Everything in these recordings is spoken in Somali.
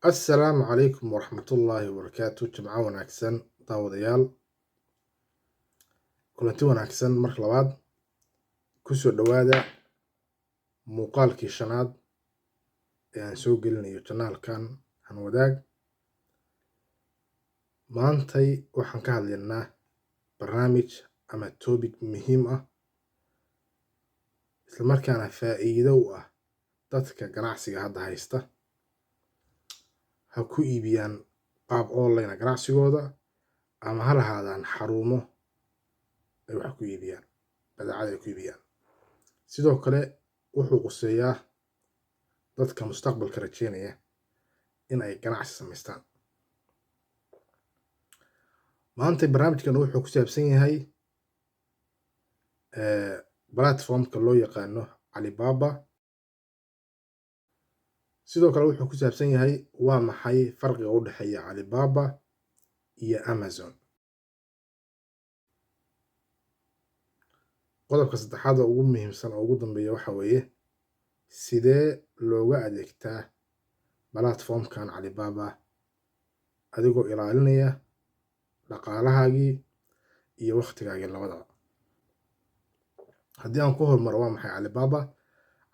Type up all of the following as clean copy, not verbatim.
Assalaamu calaykum waraxmatullaahi wabarakaatu. Jimco wanaagsan daawadayaal, kulanti wanaagsan marka labaad. Kusoo dhowaada muuqaalkii shanaad ee aan soo gelinayo janaalkan Hanwadaag. Maantay waxaan ka hadlaynaa barnaamij ama topic muhiim ah, isla markaana faa'iido u ah dadka ganacsiga hadda haysta. Ha ku iibiyaan qaab online ganacsigooda ama ha lahaadaan xarumo ay wax ku iibiyaan, badeecada ay ku iibiyaan. Sidoo kale wuxuu quseeyaa dadka mustaqbalka rajeynaya in ay ganacsi samaystaan. Maanta barnaamijkan wuxuu ku saabsan yahay platformka loo yaqaano Alibaba. Sidoo kale wuxuu ku saabsan yahay waa maxay farqiga u dhexeeya Alibaba iyo Amazon. Qodobka saddexaad oo ugu muhiimsan oo ugu dambeeya waxa weeye sidee looga adeegtaa platformkan Alibaba adigoo ilaalinaya dhaqaalahaagii iyo waqtigaagii labadaba. Haddii aan ku hormaro waa maxay Alibaba?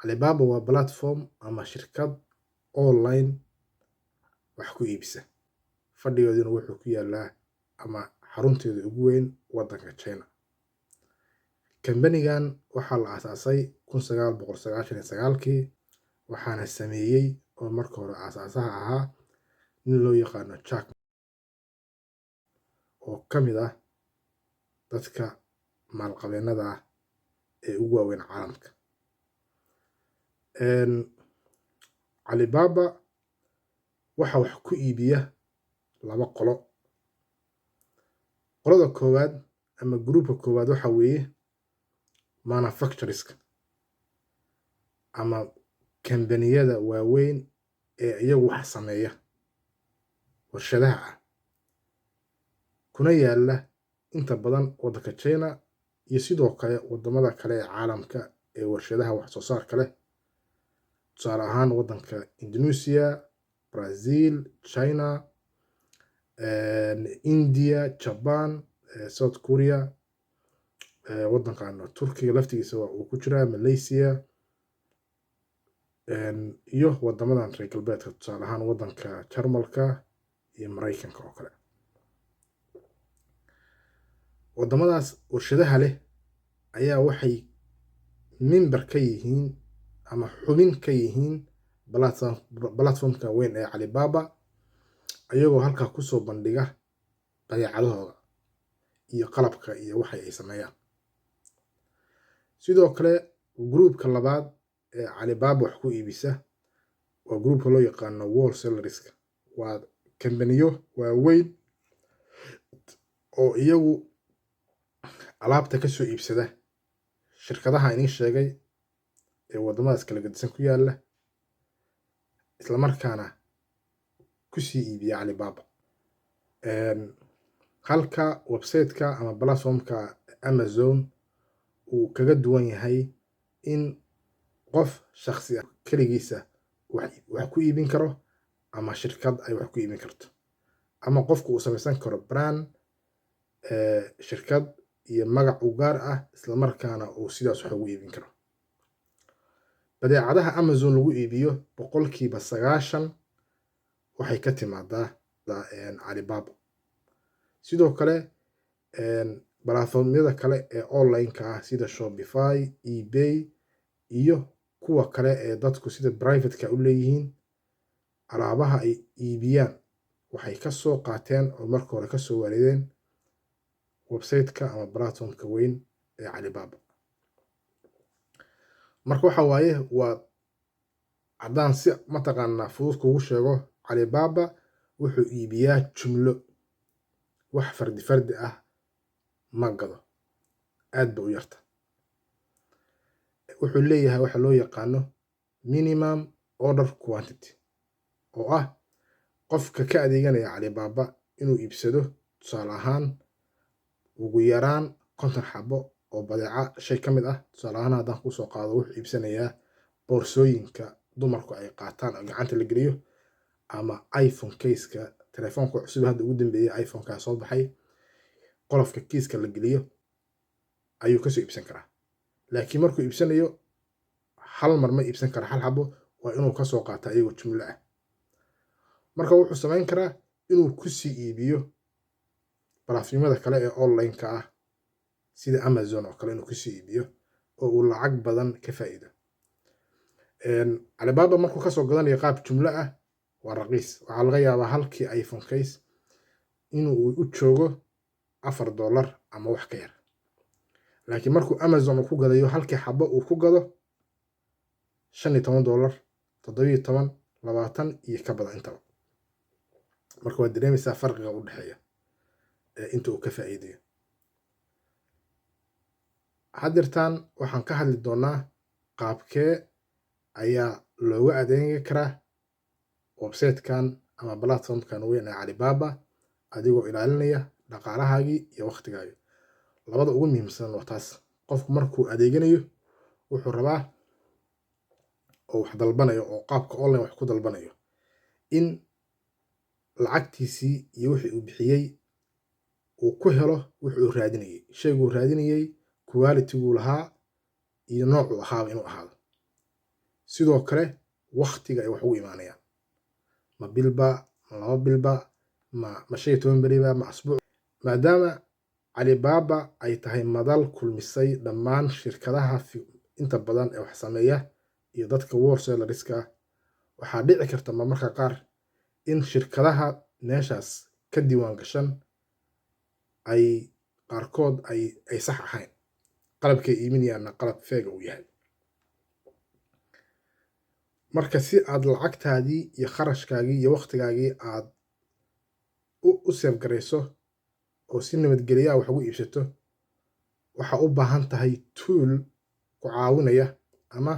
Alibaba waa platform ama shirkad online wax ku iibisa. Fadhigeeduna wuxuu ku yaalaa ama xarunteeda ugu weyn waddanka China. Kambanigan waxaa la aasaasay 1999kii waxaana sameeyey oo marka hore aasaasaha ahaa nin loo yaqaano Jack Ma, oo ka mid ah dadka maalqabeennada ah ee ugu waaweyn caalamka. Alibaba waxa wax ku iibiya laba qolo. Qolada koowaad ama gruupka koowaad waxa weeye manufacturerska ama kambaniyada waaweyn ee iyagu wax sameeya, warshadaha ah, kuna yaala inta badan waddanka China iyo sidoo kale waddamada kale ee caalamka ee warshadaha wax soo saarka leh. Tusaale ahaan waddanka Indonesia, Brazil, China, India, Japan, South Korea, waddankan Turkiga laftigiisa uu ku jiraa, Malaysia, iyo waddamadan reer galbeedka, tusaale ahaan waddanka Jarmalka iyo Maraykanka oo kale. Waddamadaas warshadaha leh ayaa waxay member ka yihiin ama xubin ka yihiin platformka weyn ee Alibaba, ayagoo halkaa kusoo bandhiga badeecadahooda iyo qalabka iyo waxa ay sameeyaan. Sidoo kale gruupka labaad ee Alibaba wax ku iibisa waa gruupka loo yaqaano wholesalerska. Waa kambaniyo waaweyn oo iyagu alaabta ka soo iibsada shirkadaha inii sheegay ee waddamadaas kala gedisan ku yaala, isla markaana ku sii iibiya Alibaba. Halka website-ka ama platformka Amazon uu kaga duwan yahay in qof shakhsi ah kaligiisa wax ku iibin karo ama shirkad ay wax ku iibin karto, ama qofku uu samaysan karo brand shirkad iyo magac u gaar ah, isla markaana uu sidaas wax ugu iibin karo. Badeecadaha Amazon lagu iibiyo 90% waxay ka timaadaa Alibaba. Sidoo kale platformyada kale ee online-ka ah sida Shopify, eBay iyo kuwa kale ee dadku sida private-ka u leeyihiin, alaabaha ay iibiyaan waxay ka soo qaateen oo marka hore ka soo wareegeen website-ka ama platformka weyn ee Alibaba. Marka waxa waaye waa haddaan si mataqaanaa fudud kugu sheego, Alibaba wuxuu iibiyaa jumlo, wax fardi fardi ah ma gado, aad ba u yarta. Wuxuu leeyahay waxa loo yaqaano minimum order quantity, oo ah qofka ka adeeganaya Alibaba inuu iibsado tusaale ahaan ugu yaraan 50 xabo oo badeeca shay ka mid ah. Tusaale ahaan haddaan ku soo qaado, wuxuu iibsanayaa boorsooyinka dumarku ay qaataan oo gacanta la geliyo ama iPhone case-ka telefoonka cusub hadda ugu dambeeyay iPhone-ka soo baxay qolofka kiiska la geliyo ayuu kasoo iibsan karaa. laakiin markuu iibsanayo hal mar ma iibsan kara hal xabo, waa inuu kasoo qaataa iyagoo jumlo ah. marka wuxuu samayn karaa inuu kusii iibiyo balaafimada kale ee online-ka ah sida Amazon oo kale inuu kusii iibiyo oo uu lacag badan ka faa'iido. Alibaba markuu kasoo gadanayo qaab jumlo ah waa raqiis. waxaa laga yaabaa halkii iPhone case inuu u joogo $4 ama wax ka yar. laakiin markuu Amazon ku gadayo halkii xabo uu ku gado $15, 17, 20 iyo ka badan intaba. marka waad dareemaysaa farqiga u dhexeeya inta uu ka faa'iidayo. haddirtaan waxaan ka hadli doonaa qaabkee ayaa looga adeegi karaa website-kan ama platform-kan weyn ee Alibaba adigoo ilaalinaya dhaqaalahaagii iyo waqtigaagii. labada ugu muhiimsan waa taas. qofku markuu adeeganayo wuxuu rabaa oo wax dalbanayo oo qaabka online wax ku dalbanayo in lacagtiisii iyo wixii uu bixiyey uu ku helo wuxuu raadinayay, shayguu raadinayay, quality-guu lahaa iyo noocuu ahaaba inuu ahaado. sidoo kale waqtiga ay wax ugu imaanayaan, ma bilba, ma 2 bilba, ma 15 beriba, ma asbuuc. maadaama Alibaba ay tahay madal kulmisay dhammaan shirkadaha inta badan ee wax sameeya iyo dadka wholesalerska ah, waxaa dhici karta marmarka qaar in shirkadaha meeshaas ka diiwaan gashan ay qaarkood ay sax ahayn, qalabkay iibinayaanna qalab feega uu yahay. marka si aad lacagtaadii iyo kharashkaagii iyo waqtigaagii aad u save garayso oo si nabadgelyo ah wax ugu iibsato, waxaa u baahan tahay tool ku caawinaya ama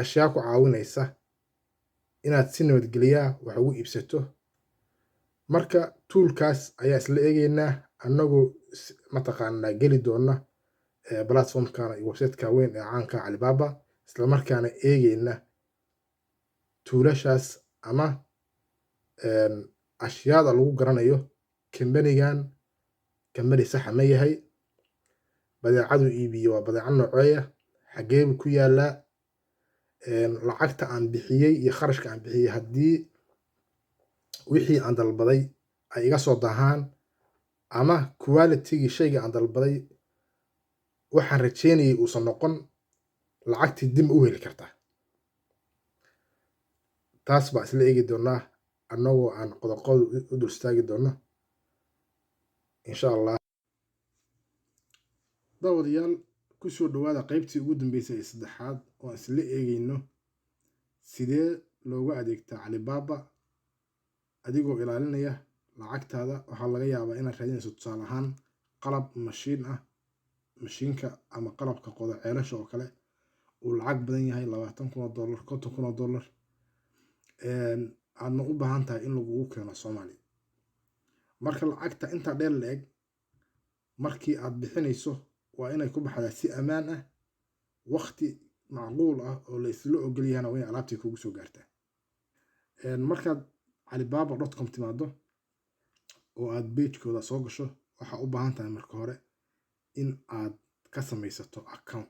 ashyaa ku caawinaysa inaad si nabadgelyo ah wax ugu iibsato. marka toolkaas ayaa isla eegaynaa annagoo mataqaanaa geli doona platform-kan iyo website-ka weyn ee caanka Alibaba, isla markaana eegayna tuulashaas ama ashyaada lagu garanayo kambanigan kambani saxa ma yahay, badeecadu iibiyo waa badeeco nooceeya, xagee buu ku yaalaa, lacagta aan bixiyey iyo kharashka aan bixiyey haddii wixii aan dalbaday ay iga soo daahaan ama quality-gii shayga aan dalbaday waxaan rajeynayay uusan noqon, lacagtii dib u heli kartaa. taas baa isla eegi doonaa annagoo aan qodob u dul istaagi doono insha allah. daawadayaal ku soo dhawaada qaybtii ugu dambeysay ee saddexaad oo aan isla eegayno sidee looga adeegtaa Alibaba adigoo ilaalinaya lacagtaada. waxaa laga yaabaa inaad raadinayso tusaale ahaan qalab mashiin ah, mashiinka ama qalabka qoda ceelasha oo kale uu lacag badan yahay $20,000, $50,000, aadna u baahan tahay in lagugu keeno Soomaaliya. marka lacagta intaa dheer la-eg markii aad bixinayso waa inay ku baxdaa si ammaan ah, waqti macquul ah oo la isla ogol yahayna waa in alaabtii kugu soo gaartaa. markaad alibaba.com timaado oo aad page-kooda soo gasho, waxaa u baahan tahay marka hore in aad ka samaysato account.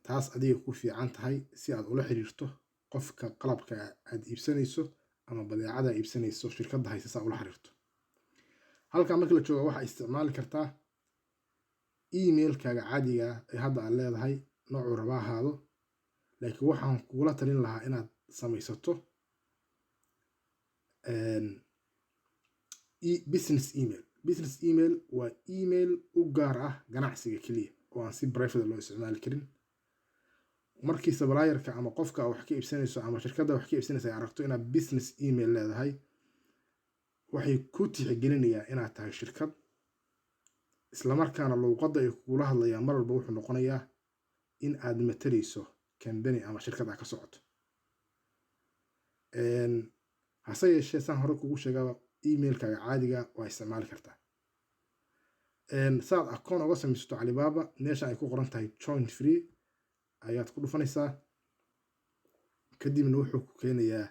taas adiga ku fiican tahay si aad ula xiriirto qofka qalabka aad iibsanayso ama badeecada iibsanayso shirkadda haysa ula xiriirto. halka markii la joogo waxaa isticmaali kartaa email-kaaga caadiga ah ee hadda aad leedahay noocuu raba ahaado, laakiin waxaan kugula talin lahaa inaad samaysato business email. business email waa email u gaar ah ganacsiga keliya oo aan si private loo isticmaali karin. markii supplier-ka ama qofka wax ka iibsanayso ama shirkadda wax ka iibsanayso ay aragto inaad business email leedahay, waxay ku tixgelinayaan inaad tahay shirkad, isla markaana luuqadda ay kugula hadlayaan mar walba wuxuu noqonayaa in aad matalayso company ama shirkad aad ka socoto. hase yeeshee saan hore kugu sheegaba email-kaaga caadiga waa isticmaali kartaa. saad account uga samaysato Alibaba, meesha ay ku qoran tahay join free ayaad ku dhufanaysaa. kadibna wuxuu ku keenayaa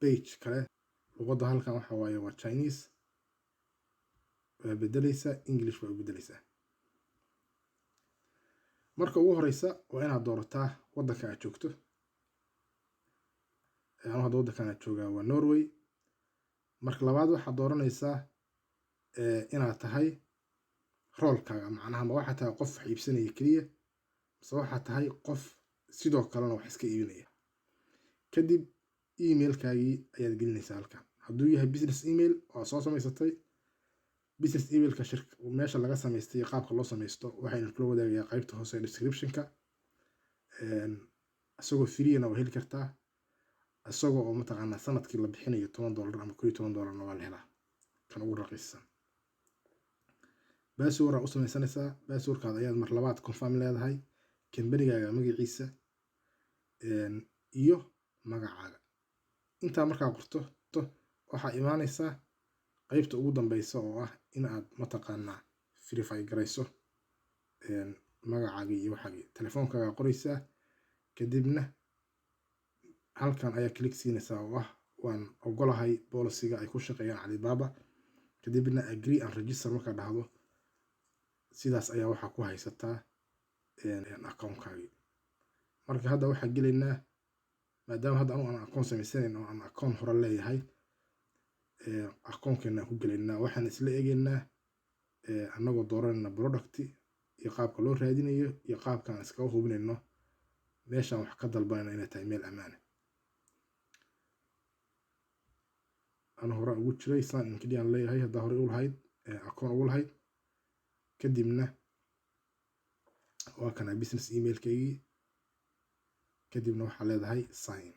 page kale. luqadda halkan waxa waaye waa Chinese, waa bedelaysaa English waa u bedelaysaa. marka ugu horeysa waa inaad doorataa waddanka aad joogto. anu hadda waddankan aad joogaa waa Norway. marka labaad waxaad dooranaysaa inaad tahay roolkaaga, macnaha ma waxaad tahay qof wax iibsanaya keliya mise waxaad tahay qof sidoo kalena wax iska iibinaya. kadib emailkaagii ayaad gelinaysaa halkan. hadduu yahay business email oo soo samaysatay, business emailka meesha laga samaystay iyo qaabka loo samaysto waxaynu kula wadaagayaa qaybta hoose ee descriptionka. isagoo freena waa heli kartaa, isagoo oo mataqaanaa sanadkii la bixinayo $10 ama $11 waa la helaa, kan ugu raqiisan. password u samaysanaysaa. passwordkaada ayaad mar labaad confirm leedahay, kambanigaaga magaciisa iyo magacaaga. intaa markaa qorto waxaa imaanaysaa qaybta ugu dambeysa oo ah in aad mataqaanaa verify garayso magacaagii iyo waxaagii. telefoonkaaga qoraysaa, kadibna halkan ayaa click siinaysaa oo ah waan ogolahay policyga ay ku shaqeeyaan Alibaba. kadibna agree and register markaa dhahdo, sidaas ayaa waxaa ku haysataa accountkaagii. marka hadda waxaa gelaynaa, maadaama hadda anu aan account samaysanayn oo aan account hore leeyahay, accountkeena ku gelaynaa. waxaan isla eegaynaa annagoo dooranayna product iyo qaabka loo raadinayo iyo qaabkaan iskaga hubinayno meeshaan wax ka dalbanayna inay tahay meel ammaan. anu hore ugu jiray sign in kaliya aan leeyahay haddaa hore u lahayd account ugu lahayd. kadibna waa kana business emailkaygii, kadibna waxaa leedahay sign.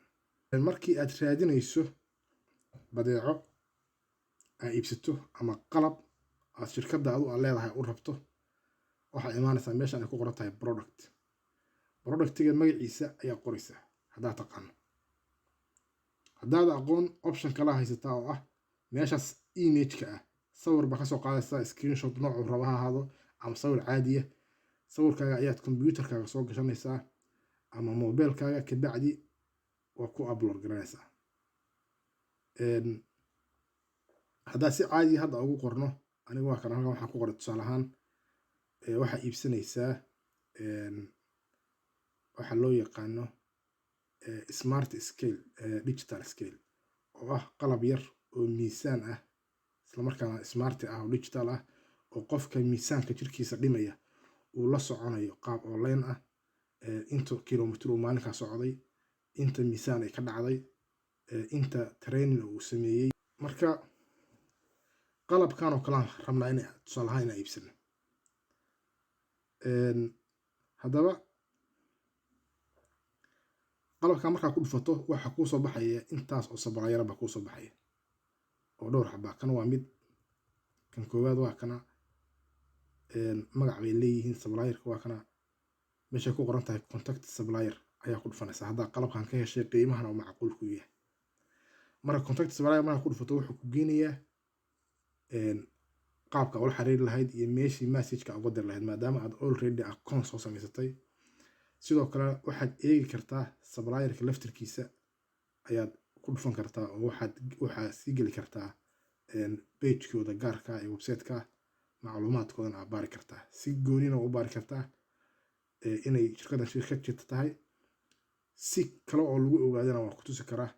markii aad raadinayso badeeco aad iibsato ama qalab aad shirkadda aad leedahay u rabto, waxaa imaanaysaa meeshaan ay ku qoran tahay product. productiga magaciisa ayaa qoraysaa haddaad taqaano. haddaad aqoon option kala haysataa oo ah meeshaas image-ka ah sawir baa kasoo qaadaysaa, screenshot noocuu raba ha ahaado ama sawir caadiya. sawirkaaga ayaad computerkaaga soo gashanaysaa ama mobilkaaga, kabacdi waa ku upload garanaysaa. haddaa si caadi hadda ugu qorno, aniga waa kan halkan waxaan ku qoray tusaale ahaan waxaa iibsanaysaa waxa loo yaqaano smart scale, digital scale oo ah qalab yar oo miisaan ah isla markaana smart ah oo digital ah oo qofka miisaanka jirkiisa dhimaya uu la soconayo qaab online ah. inta kilomitir uu maalinkaa socday, inta miisaan ay ka dhacday, inta training uu sameeyey. marka qalabkan oo kale rabnaa in tusaale ahaan inaan iibsano. haddaba qalabka markaa ku dhufato waxaa kuu soo baxaya intaas oo supplier baa kuu soo baxaya oo dhowr xabaa. kan waa mid, kan koowaad waa kana, magac bay leeyihiin. supplierka waa kana, meeshay ku qoran tahay contact supplier ayaa ku dhufanaysaa haddaa qalabkan ka heshay qiimahana uu macquul ku yahay. marka contact supplier markaa ku dhufato wuxuu ku geynayaa qaabka ula xiriiri lahayd iyo meeshii message-ka uga diri lahayd, maadaama aad already account soo samaysatay. sidoo kale waxaad eegi kartaa supplierka laftirkiisa ayaad ku dhufan kartaa oo waxaad sii geli kartaa page-kooda gaarka ee website-ka, macluumaadkoodana aad baari kartaa. si goonina u baari kartaa inay shirkaddan shirkad jirta tahay. si kale oo lagu ogaadana waa ku tusi karaa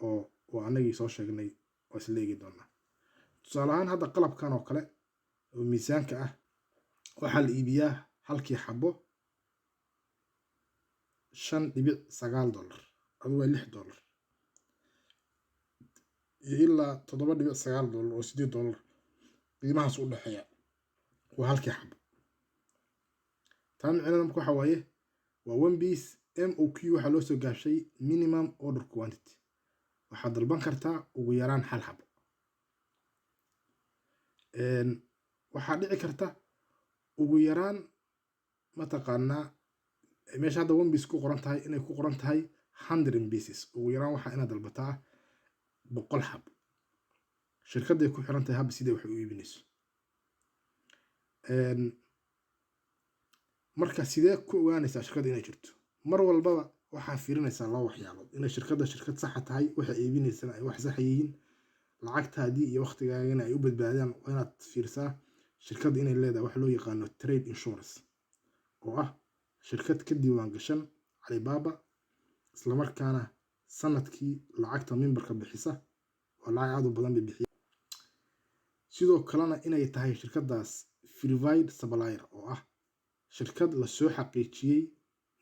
oo waa anagii soo sheegnay oo isla eegi doonaa. tusaale ahaan hadda qalabkan oo kale oo miisaanka ah waxaa la iibiyaa halkii xabo $5.9 adu waa $6 iyo ilaa $7.9 oo $8 qiimahaas u dhexeeya waa halkii xabo. taa micnaheedu marka waxa waaye waa one piece MOQ waxaa loo soo gaabshay minimum order quantity. waxaad dalban kartaa ugu yaraan hal xabo. waxaa dhici karta ugu yaraan mataqaanaa meesha hadda one piece ku qoran tahay inay ku qoran tahay 100 pieces. ugu yaraan waxaa inaad dalbataa 100 xabo. shirkadday ku xiran tahay haba sidee wax u iibinayso. marka sidee ku ogaanaysaa shirkadda inay jirto? mar walbaba waxaa fiirinaysaa laba waxyaalood inay shirkadda shirkad saxa tahay waxa iibinaysana ay wax sax yihiin lacagtaadii iyo waqtigaagana ay u badbaadaan waa inaad fiirsaa shirkadda inay leedahay wax loo yaqaano trade insurance oo ah shirkad ka diiwaan gashan Alibaba islamarkaana sanadkii lacagta memberka bixisa oo lacag aad u badan bay bixiya sidoo kalena inay tahay shirkadaas verified supplier oo ah shirkad la soo xaqiijiyay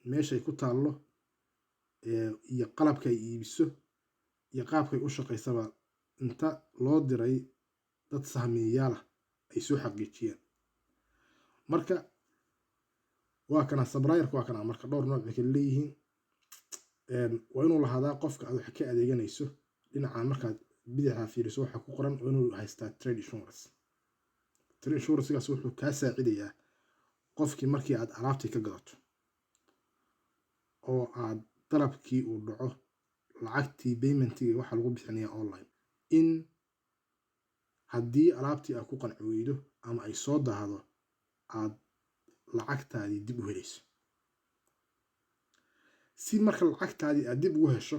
meesha ay ku taallo iyo qalabka ay iibiso iyo qaabka ay u shaqaysaba inta loo diray dad sahmiyayaal ah ay soo xaqiijiyeen marka waa kana supplierka waa kana marka dhowr nooc bay kala leeyihiin waa inuu lahaadaa qofka aad wax ka adeeganayso dhinaca markaad bidaxa fiiriso waxa ku qoran waa inuu haystaa trade insurance gaas wuxuu kaa saacidayaa qofkii markii aad alaabtii ka gadato oo aad dalabkii uu dhaco lacagtii paymentii waxa lagu bixinayaa online in haddii alaabtii aad ku qanci weydo ama ay soo daahdo aad lacagtaadii dib u helayso si marka lacagtaadii aad dib ugu hesho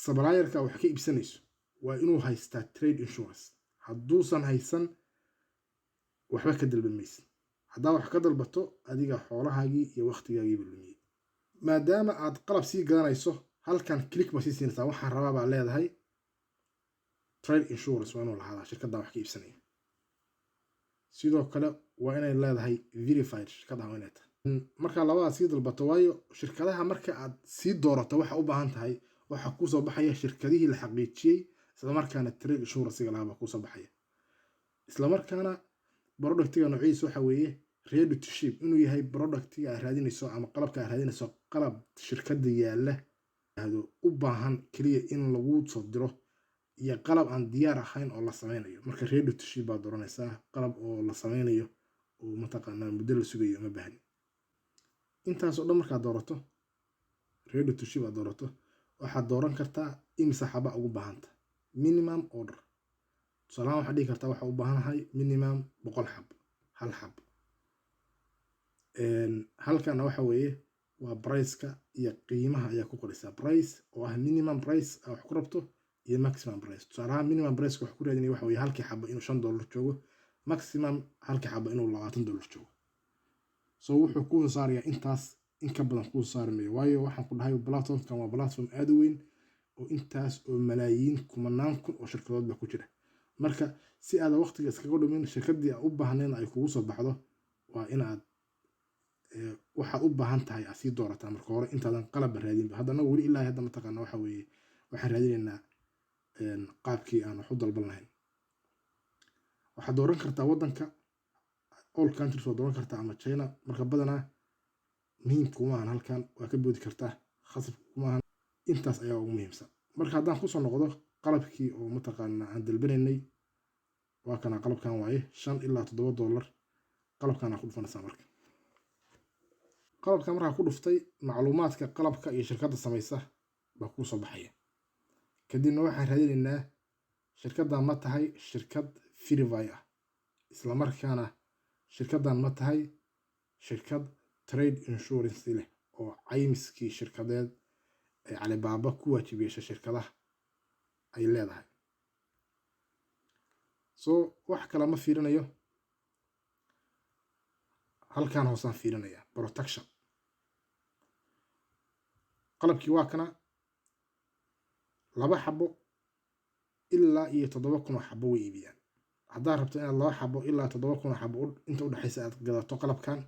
supplierka wax ka iibsanayso waa inuu haystaa trade insurance hadduusan haysan waxba ka dalban maysid haddaa wax ka dalbato adiga xoolahaagii iyo waqtigaagiiba lumiyey maadaama aad qalab sii gadanayso halkan click ba sii siinaysaa waxaan rabaa baa leedahay trade insurance waa inuu lahaadaa shirkadda wax ka iibsanaya sidoo kale waa inay leedahay verified shirkadda waa inay tahay marka labadaas sii dalbato waayo shirkadaha marka aad sii doorato waxa u baahan tahay waxa ku soo baxaya shirkadihii la xaqiijiyay isla markaana trade insurance lahaaba ku soo baxaya isla markaana productiga noociisa waxa weeye ready to ship inuu yahay productiga aad raadinayso ama qalabka aad raadinayso qalab shirkadda yaalla u baahan kaliya in lagu soo diro iyo qalab aan diyaar ahayn oo la sameynayo marka ready to ship baad dooranaysaa qalab oo la sameynayo oo mataqaanaa muddo la sugayo ma baahni intaas oo dhan markaad doorato ready to ship aad doorato waxaad dooran kartaa imisa xaba ugu baahanta minimum order tusaalahaan waxaad dhihi kartaa waxa u baahanahay minimum 100 xab hal xab halkana waxa weeye waa price-ka iyo qiimaha ayaa ku qoraysaa price oo ah minimum price aad wax ku rabto iyo maximum price tusaalahaan minimum price wax ku raadinaya waxa weeye halkii xaba inuu $5 joogo maximum halkii xaba inuu $20 joogo so wuxuu ku saarayaa intaas in ka badan ku saarmayo waayo waxaan ku dhahay platformkan waa platform aad u weyn oo intaas oo malaayiin kumanaan kun oo shirkadood ba ku jira marka si aad waqtiga iskaga dhumin shirkadii u baahneen ay kugu soo baxdo waa in aad waxaad u baahan tahay aad sii doorataa marka hore intaadan qalab raadinba haddana weli ilaa hadda mataqaana waxa weeye waxaan raadinaynaa qaabkii aan wax u dalban lahayn waxaad dooran kartaa waddanka all countries waa dooran kartaa ama China marka badanaa muhiimku maahan halkan waa ka boodi kartaa khasabku maahan intaas ayaa ugu muhiimsan marka haddaan ku soo noqdo qalabkii oo mataqaana aan dalbanaynay waa kana qalabkan waaye $5 ilaa $7 qalabkan ku dhufanaysaa marka qalabka markaa ku dhuftay macluumaadka qalabka iyo shirkadda samaysa baa ku soo baxaya kadibna waxaan raadinaynaa shirkadda ma tahay shirkad verified ah isla markaana shirkaddan ma tahay shirkad trade insurance leh oo caymiskii shirkadeed ee Alibaba ku waajibiyay shirkadaha ay leedahay so wax kala ma fiirinayo halkan hoosaan fiirinaya protection qalabkii waa kana 2 xabo ilaa iyo 7,000 xabo way iibiyaan haddaad rabto inaad 2 xabo ilaa 7,000 xabo inta u dhaxaysa aad gadato qalabkan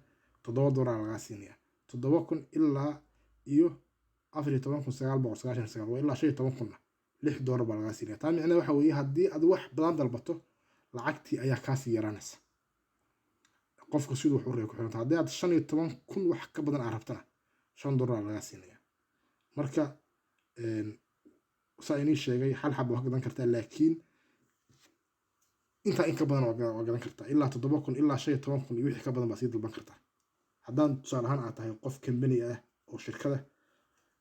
$7 laga siinaya 7,000 ilaa iyo 14,999 waa ilaa 15,000 $6 baa laga siinaya taa micnaheedu waxa weeye haddii aad wax badan dalbato lacagtii ayaa kaasii yaraanaysa qofku siduu wax u reebo ku xiranta haddii aad 15,000 wax ka badan aad rabtana $5 laga siinaya marka saa inii sheegay hal xabo wax gadan kartaa laakiin inta in ka badan waa gadan kartaa ilaa 7,000 ilaa 15,000 iyo wixii ka badan baa sii dalban kartaa haddaan tusaale ahaan aad tahay qof company ah oo shirkada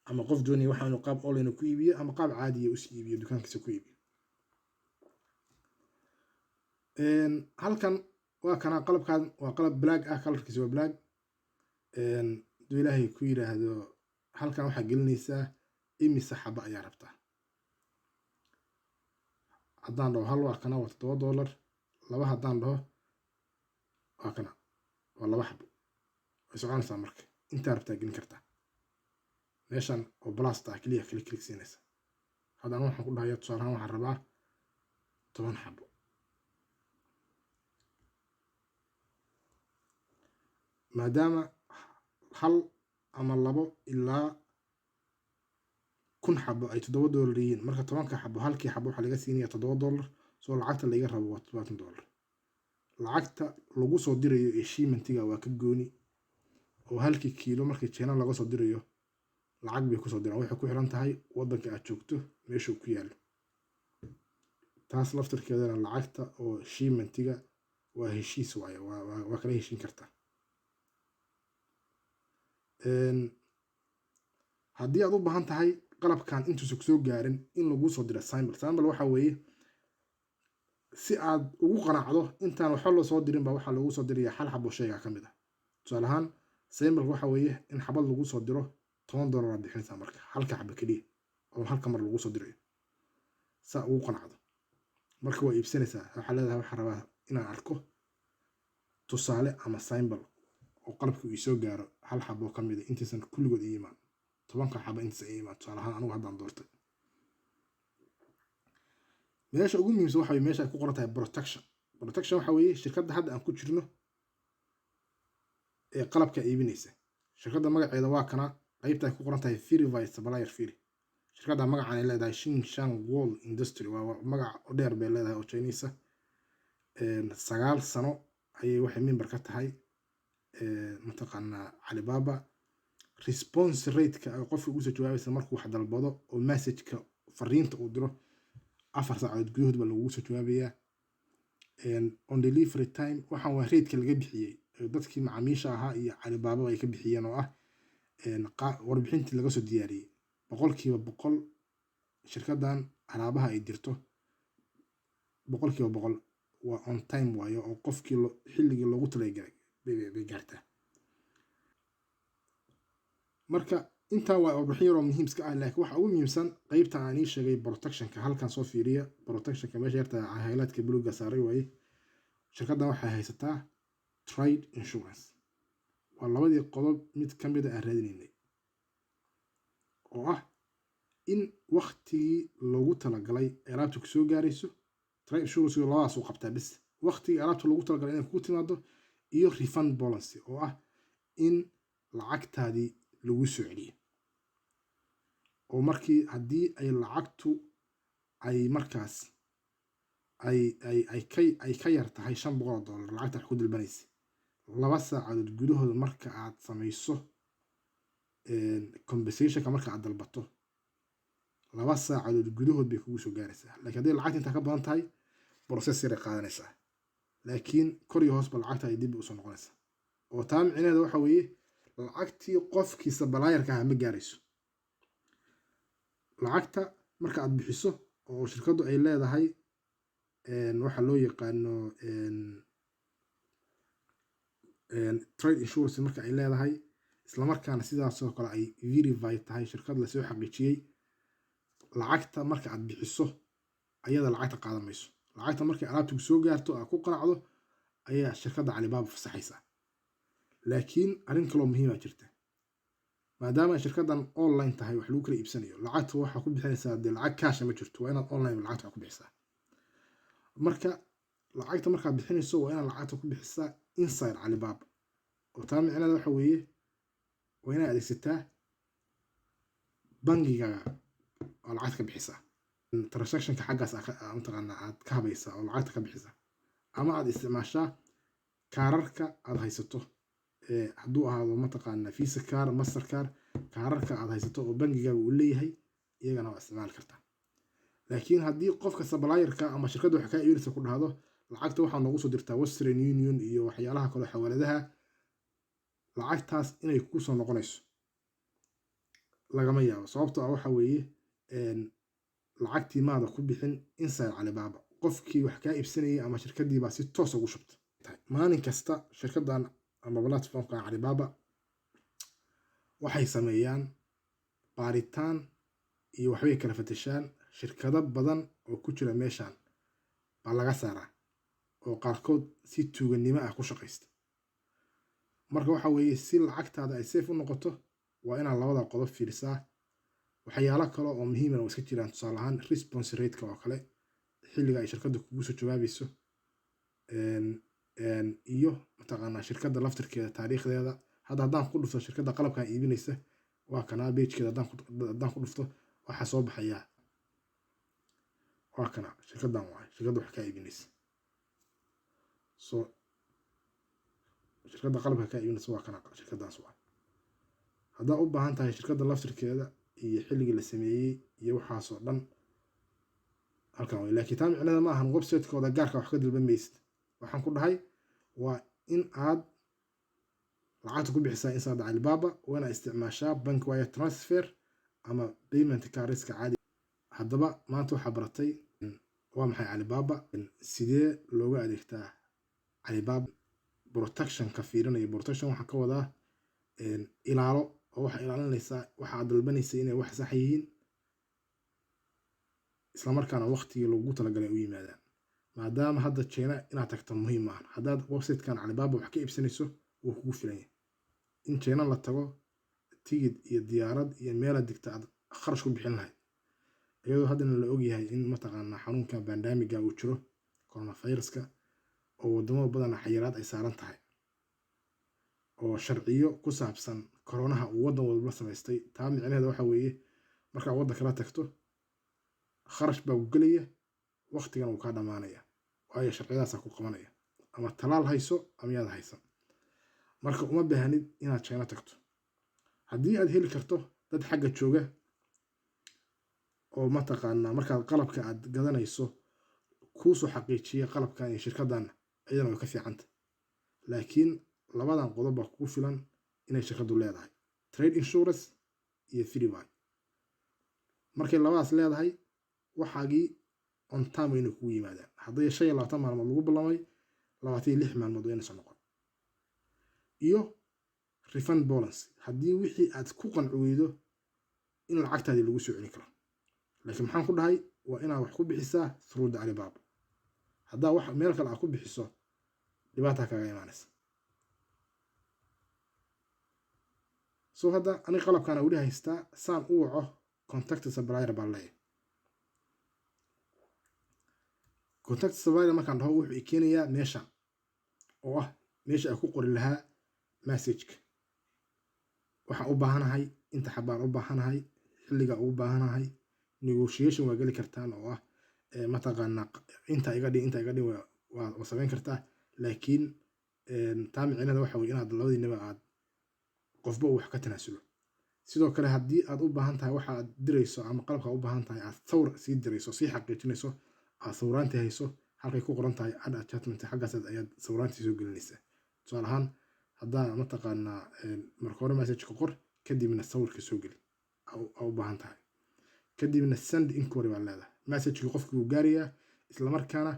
ama qof doonaya waxa inuu qaab online ku iibiyo ama qaab caadi ah u sii iibiyo dukaankiisa ku iibiyo halkan waa kana qalabkan waa qalab black ah colorkiisa waa black duu ilaahay ku yiraahdo halkan waxaa gelinaysaa imise xaba ayaa rabtaa. haddaan dhaho hal waa kana waa $7, laba haddaan dhaho waa kana waa 2 xabo. way soconaysaa marka intaa rabtaa gelin kartaa. meeshan oo blasta keliya klik siinaysa. haddana waxaan ku dhahayaa tusaale ahaan waxaan rabaa 10 xabo. maadaama hal ama 2 ilaa 1000 xabo ay $7 yihiin, marka 10 xabo halkii xabo waxaa laga siinaya $7, soo lacagta laga rabo waa $70. lacagta lagu soo dirayo ee shipmentiga waa ka gooni, oo halkii kiilo markii China laga soo dirayo lacag bay kusoo diraan. waxay ku xiran tahay waddanka aad joogto meeshuu ku yaalo. taas laftirkeedana lacagta oo shipmentiga waa heshiis waaye, waa kala heshiin kartaa. haddii aad u baahan tahay qalabkan intuusan soo gaarin in lagu soo diro sample waxa weeye si aad ugu qanacdo intaan waxba loo soo dirin baa waxaa lagu soo dirayaa hal xabo shayga ka mid ah. tusaale ahaan sample waxa weeye in xabad lagu soo diro $10 aad bixinaysaa marka halka xabo keliya oo halka mar lagu soo dirayo saa ugu qanacdo. marka waa iibsanaysaa, waxaa leedahay waxaan rabaa inaan arko tusaale ama sample oo qalabka uu soo gaaro hal xabo ka mid ah intaysan kulligood ii imaan 10 xabo intaysan ii imaan. tusaale ahaan anigu haddaan doortay meesha ugu muhiimsan waxa weeye meesha ay ku qoran tahay protection waxa weeye shirkadda hadda aan ku jirno ee qalabka iibinaysa. shirkadda magaceeda waa kana qaybta ay ku qoran tahay Verified Supplier Fee. shirkadda magacaan ay leedahay Xingshan World Industry waa magac dheer bay leedahay oo Chinese ah. 9 sano ayay waxay member ka tahay mataqaanaa Alibaba. response rate-ka ay qofka ugu soo jawaabaysa markuu wax dalbado oo message-ka fariinta uu diro 4 saacadood gudahood baa lagu soo jawaabayaa. on delivery time waxaan waa rate-ka laga bixiyey dadkii macaamiisha ahaa iyo Alibaba ay ka bixiyeen oo ah warbixintii laga soo diyaariyey 100% shirkaddan alaabaha ay dirto 100% waa on time waayo oo qofkii xilligii loogu talagalay bay gaartaa. marka intaa waa warbixin yar oo muhiimska ah, laakiin waxa ugu muhiimsan qaybta aan ii sheegay protectionka. halkan soo fiiriya protectionka meesha yarta highlightka buluuga saaray waaye. shirkaddan waxay haysataa trade insurance, waa labadii qodob mid ka mid ah aan raadinaynay oo ah in waqtigii loogu talagalay alaabta ku soo gaarayso. trade insurance labadaas uu qabtaa bis waqtigii alaabta loogu talagalay inay ku timaado, iyo refund policy oo ah in lacagtaadii lagu soo celiyo. oo markii haddii ay lacagtu ay markaas ay ka yar tahay $500 lacagta wax ku dalbanaysa 2 saacadood gudahooda marka aad samayso compensationka marka aad dalbato 2 saacadood gudahood bay kugu soo gaaraysaa. laakiin haddii lacagta intaa ka badan tahay process yar ay qaadanaysaa, laakiin kor iyo hoosba lacagta ay dib u soo noqonaysaa. oo taa micnaheeda waxa weeye lacagtii qofkii supplierka ah ma gaarayso. lacagta marka aad bixiso oo shirkaddu ay leedahay waxa loo yaqaano trade insurance marka ay leedahay isla markaana sidaasoo kale ay verified tahay shirkad la soo xaqiijiyey, lacagta marka aad bixiso ayada lacagta qaadan mayso. lacagta markay alaabtu soo gaarto aad ku qanacdo ayaa shirkadda Alibaba fasaxaysa. laakiin arrin kaloo muhiim ah jirta, maadaama shirkaddan online tahay wax lagu kala iibsanayo, lacagta waxaa ku bixinaysaa dee lacag cash ma jirto, waa inaad online lacagta wax ku bixisaa. marka lacagta markaad bixinayso waa inaad lacagta ku bixisaa inside Alibaba, oo taa micnaheeda waxa weeye waa inaad adeegsataa bangigaaga oo lacagta ka bixisaa. transactionka xaggaas mataqaanaa aad ka habaysaa oo lacagta ka bixisaa, ama aad isticmaashaa kaararka aad haysato hadduu ahaado mataqaanaa Visa card, Master card, kaararka aad haysato oo bangigaaga uu leeyahay iyagana waa isticmaali kartaa. laakiin haddii qofka supplierka ama shirkadda wax kaa iibinaysa ku dhahdo lacagta waxaa noogu soo dirtaa Western Union iyo waxyaalaha kale xawaaladaha, lacagtaas inay ku soo noqonayso lagama yaabo. sababtoo ah waxa weeye lacagtii maada ku bixin inside Alibaba, qofkii wax kaa iibsanayay ama shirkaddii baa si toos ugu shubtay. maalin kasta shirkaddan ama platformka Alibaba waxay sameeyaan baaritaan iyo waxbay kala fatashaan shirkado badan oo ku jira meeshan baa laga saaraa oo qaarkood si tuuganimo ah ku shaqaysta. marka waxa weeye si lacagtaada ay safe u noqoto waa inaad labada qodob fiirisaa. waxyaalo kale oo muhiim ah oo iska jiraan, tusaale ahaan response rate-ka oo kale xilliga ay shirkaddu kugu soo jawaabayso, iyo mataqaanaa shirkadda laftirkeeda taariikhdeeda. hadda haddaan ku dhufto shirkadda qalabkan iibinaysa, waa kanaa pagekeeda haddaan ku dhufto waxaa soo baxaya waa kana shirkaddan waay shirkadda wax kaa iibinaysa. so shirkadda qalabka kaa iibinaysa waa kana shirkaddaas waay. haddaa u baahan tahay shirkadda laftirkeeda iyo xilligii la sameeyey iyo waxaasoo dhan halkan way. laakiin taa micnaheeda ma ahan website-kooda gaarka wax ka dalban maysid. waxaan ku dhahay waa in aad lacagta ku bixisaa inside Alibaba, waana isticmaashaa bank wire transfer ama payment cardska caadi. haddaba maanta waxaa baratay waa maxay Alibaba, sidee looga adeegtaa Alibaba. protection ka fiirinaya protection waxaan ka wadaa ilaalo oo waxa ilaalinaysaa waxa aad dalbanaysa inay wax sax yihiin isla markaana waqtigii loogu talagalay u yimaadaan. maadaama hadda China inaad tagto muhiim ah, haddaad website-kan Alibaba wax ka iibsanayso wuu kugu filan yahay. in China la tago tigid iyo diyaarad iyo meel aad digta aad kharash ku bixin lahayd, iyadoo haddana la ogyahay in mataqaanaa xanuunka pandemiga uu jiro coronaviruska oo wadamo badan xayiraad ay saaran tahay oo sharciyo ku saabsan koronaha uu wadan walba samaystay. taa micnaheeda waxa weeye markaa waddan kala tagto kharash baa ku gelaya, waqtigan uu kaa dhamaanaya, waayo sharciyadaas ku qabanaya ama talaal hayso ama yaad haysan. marka uma baahnid inaad China tagto. haddii aad heli karto dad xagga jooga oo mataqaanaa markaad qalabka aad gadanayso kuu soo xaqiijiya qalabkan iyo shirkaddan, iyadana way ka fiicanta. laakiin labadan qodob baa kugu filan inay shirkaddu leedahay trade insurance iyo free buy. markay labadaas leedahay waxaagii on time inay kugu yimaadaan. hadday 25 maalmood lagu ballamay 26 maalmood waa inaysan noqon. iyo refund policy haddii wixii aad ku qanci weydo in lacagtaadii lagu soo celin karo. laakiin maxaan ku dhahay waa inaad wax ku bixisaa through the Alibaba. haddaa wax meel kale aad ku bixiso dhibaata kaga imaanaysa. so hadda aniga qalabkaana weli haystaa, saan u waco contact supplier baan leeyahay. contact supplier markaan dhaho wuxuu i keenayaa meesha oo ah meesha ay ku qori lahaa message-ka. waxaan u baahanahay inta xabaan u baahanahay, xilliga ugu baahanahay, negotiation waa geli kartaan oo ah mataqaanaa inta iga dhig waa samayn kartaa. laakiin taa micnaheeda waxa weeye inaad labadiinaba aad qofba wax ka tanaasulo. sidoo kale haddii aad u baahan tahay waxa aad dirayso ama qalabka u baahan tahay aad sawir sii dirayso, sii xaqiijinayso, aad sawiraantii hayso, halkay ku qoran tahay add attachment xaggaas ayaad sawiraantii soo gelinaysaa. tusaale ahaan haddaa mataqaanaa marka hore message-ka qor, kadibna sawirka soo geli u baahan tahay, kadibna send inquiry baa leedahay. message-kii qofkii wuu gaarayaa, isla markaana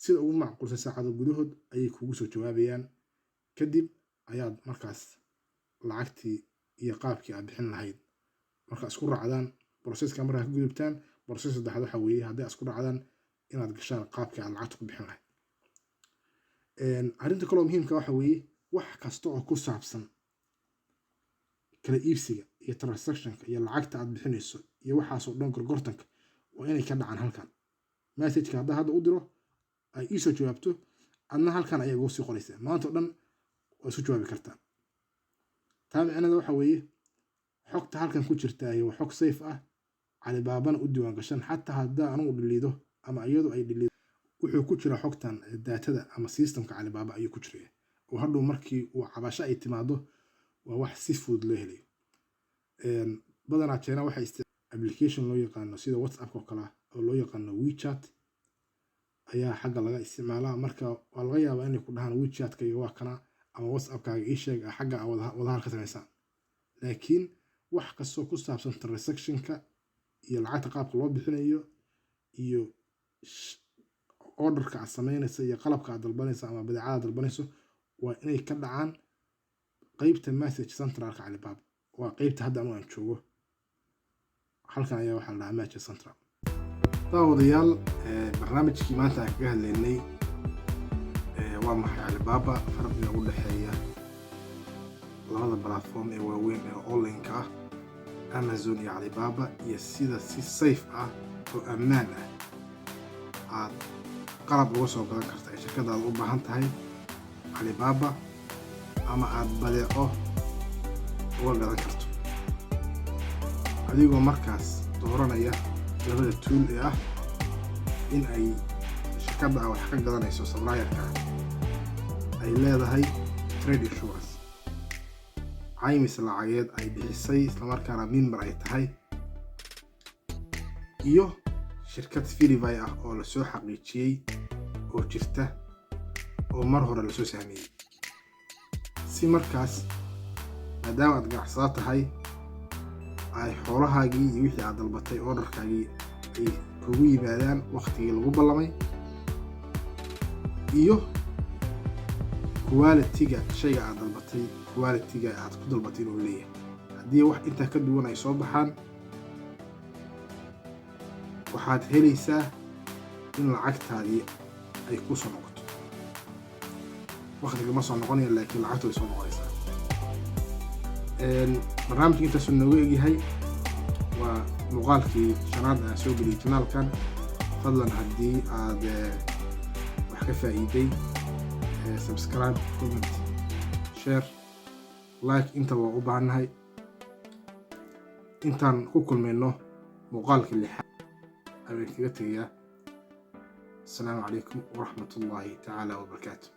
sida ugu macquulsan saacado gudahood ayay kugu soo jawaabayaan. kadib ayaad markaas lacagtii iyo qaabkii aad bixin lahayd marka isku raacdaan processka. markaa ka gudubtaan process saddexaad waxa weeye haddii isku raacdaan inaad gashaan qaabkii aad lacagta ku bixin lahayd. arrinta kaloo muhiimka waxa weeye wax kasta oo ku saabsan kala iibsiga iyo transactionka iyo lacagta aad bixinayso iyo waxaasoo dhan gorgortanka waa inay ka dhacaan halkan. message-ka haddaa hadda u diro ay ii soo jawaabto, adna halkan ayay ugu sii qoraysaa. maanta oo dhan waa isu jawaabi kartaa. taa micnaheeda waxa weeye xogta halkan ku jirta waa xog safe ah, Alibabana u diiwaan gashan. xataa haddaa anugu dhiliido ama iyadu ay dhiliido, wuxuu ku jira xogtan daatada ama systemka Alibaba ayuu ku jiraa, oo hadhow markii uu cabasho ay timaado waa wax si fudud loo helayo. badanaa China waxay isticmaalaan application loo yaqaano sida WhatsApp oo kale oo loo yaqaano WeChat ayaa xagga laga isticmaalaa. marka waa laga yaabaa inay ku dhahaan WeChat-ka iyo waa kana ama WhatsApp-kaaga ii sheeg xagga wadaha ka samaysaan. laakiin wax kastoo ku saabsan transaction-ka iyo lacagta qaabka loo bixinayo iyo order-ka aad samaynayso iyo qalabka aad dalbanayso ama badeecada aad dalbanayso waa inay ka dhacaan qaybta message central-ka Alibaba. waa qaybta hadda aan joogo halkan ayaa waxaa la dhahaa Magic Central. daawadayaal barnaamijkii maanta aan kaga hadlaynay waa maxay Alibaba, farqiga u dhexeeya labada platform ee waaweyn ee online-ka ah Amazon iyo Alibaba, iyo sida si safe ah oo ammaan ah aad qalab uga soo gadan karta ee shirkadaada u baahan tahay Alibaba, ama aad badeeco uga gadan karto adigoo markaas dooranaya labada tool ee ah in ay shirkadda wax ka gadanayso supplier-ka ay leedahay trade insurance, caymis lacageed ay bixisay islamarkaana member ay tahay, iyo shirkad verify ah oo lasoo xaqiijiyey oo jirta oo mar hore lasoo sahmiyey. si markaas maadaama aad ganacsada tahay ay xoolahaagii iyo wixii aad dalbatay orderkaagii ay kugu yimaadaan waqtigii lagu ballamay, iyo quality-ga shayga aad dalbatay quality-ga aad ku dalbatay inuu leeyahay. haddii wax intaa ka duwan ay soo baxaan, waxaad helaysaa in lacagtaadii ay ku soo noqoto. waqtiga ma soo noqonaya, laakiin lacagtu way soo noqonaysaa. barnaamijka intaasuu nooga egyahay. waa muuqaalkii shanaad aan soo geliyay janaalkan. fadlan haddii aad wax ka faa'iiday, subscribe, comment, share, like intaba waa u baahannahay. intaan ku kulmayno muuqaalkii lixaad ayaan kaga tegayaa. السلام عليكم ورحمة الله تعالى وبركاته.